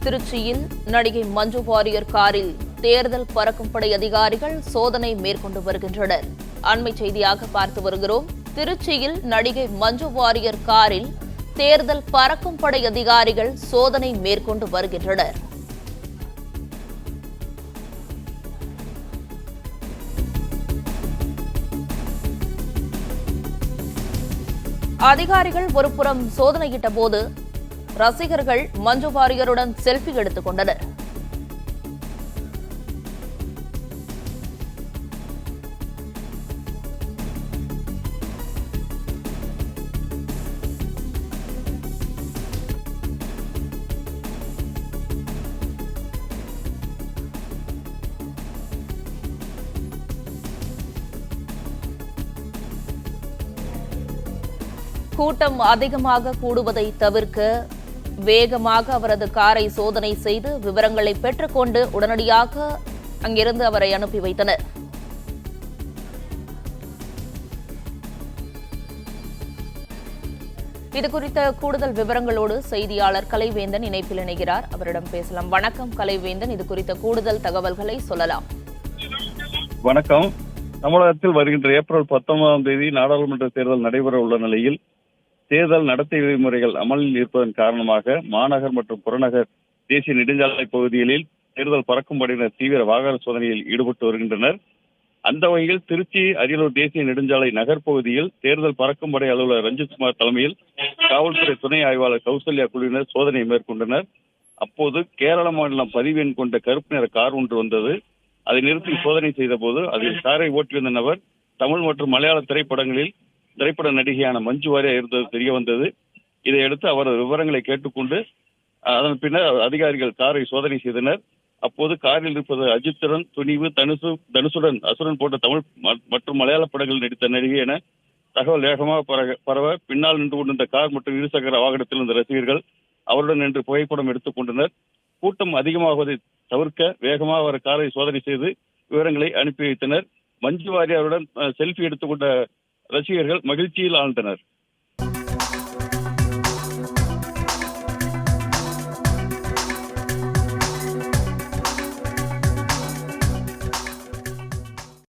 திருச்சியில் நடிகை மஞ்சு வாரியர் காரில் தேர்தல் பறக்கும் படை அதிகாரிகள் சோதனை மேற்கொண்டு வருகின்றனர். அண்மை செய்தியாக பார்த்து வருகிறோம். திருச்சியில் நடிகை மஞ்சு வாரியர் காரில் தேர்தல் பறக்கும் படை அதிகாரிகள் சோதனை மேற்கொண்டு வருகின்றனர். அதிகாரிகள் ஒருபுறம் சோதனையிட்ட போது ரசிகர்கள் மஞ்சு வாரியருடன் செல்ஃபி எடுத்துக் கொண்டனர். கூட்டம் அதிகமாக கூடுவதை தவிர்க்க வேகமாக அவரது காரை சோதனை செய்து விவரங்களை பெற்றுக்கொண்டு உடனடியாக அங்கிருந்து அவரை அனுப்பி வைத்தனர். இதுகுறித்த கூடுதல் விவரங்களோடு செய்தியாளர் கலைவேந்தன் இணைப்பில் இணைகிறார். அவரிடம் பேசலாம். வணக்கம் கலைவேந்தன், இது குறித்த கூடுதல் தகவல்களை சொல்லலாம். வணக்கம். தமிழகத்தில் வருகின்ற ஏப்ரல் 19ஆம் தேதி நாடாளுமன்ற தேர்தல் நடைபெற உள்ள நிலையில் தேர்தல் நடத்தை விதிமுறைகள் அமலில் இருப்பதன் காரணமாக மாநகர் மற்றும் புறநகர் தேசிய நெடுஞ்சாலை பகுதிகளில் தேர்தல் பறக்கும் படையினர் தீவிர வாகன சோதனையில் ஈடுபட்டு வருகின்றனர். அந்த வகையில் திருச்சி அரியலூர் தேசிய நெடுஞ்சாலை நகர் பகுதியில் தேர்தல் பறக்கும் படை அலுவலர் ரஞ்சித்குமார் தலைமையில் காவல்துறை துணை ஆய்வாளர் கௌசல்யா குழுவினர் சோதனை மேற்கொண்டனர். அப்போது கேரள மாநிலம் பதிவு எண் கொண்ட கருப்பு நிற கார் ஒன்று வந்தது. அதை நிறுத்தி சோதனை செய்த போது அதில் காரை ஓட்டி வந்த நபர் தமிழ் மற்றும் மலையாள திரைப்பட நடிகையான மஞ்சு வாரியர் இருந்தது தெரிய வந்தது. இதையடுத்து அவரது விவரங்களை கேட்டுக்கொண்டு அதன் பின்னர் அதிகாரிகள் காரை சோதனை செய்தனர். அப்போது காரில் இருப்பது அஜித்துடன் துணிவு, தனுசுடன் அசுரன் போன்ற தமிழ் மற்றும் மலையாள படங்கள் நடித்த நடிகை என தகவல் வேகமாக பரவ பின்னால் நின்று கொண்டிருந்த கார் மற்றும் இருசக்கர வாகனத்தில் இருந்த ரசிகர்கள் அவருடன் நின்று புகைப்படம் எடுத்துக் கொண்டனர். கூட்டம் அதிகமாகுவதை தவிர்க்க வேகமாக அவர் காரை சோதனை செய்து விவரங்களை அனுப்பி வைத்தனர். மஞ்சு வாரியருடன் செல்ஃபி எடுத்துக்கொண்ட ரசிகர்கள் மகிழ்ச்சியில் ஆழ்ந்தனர்.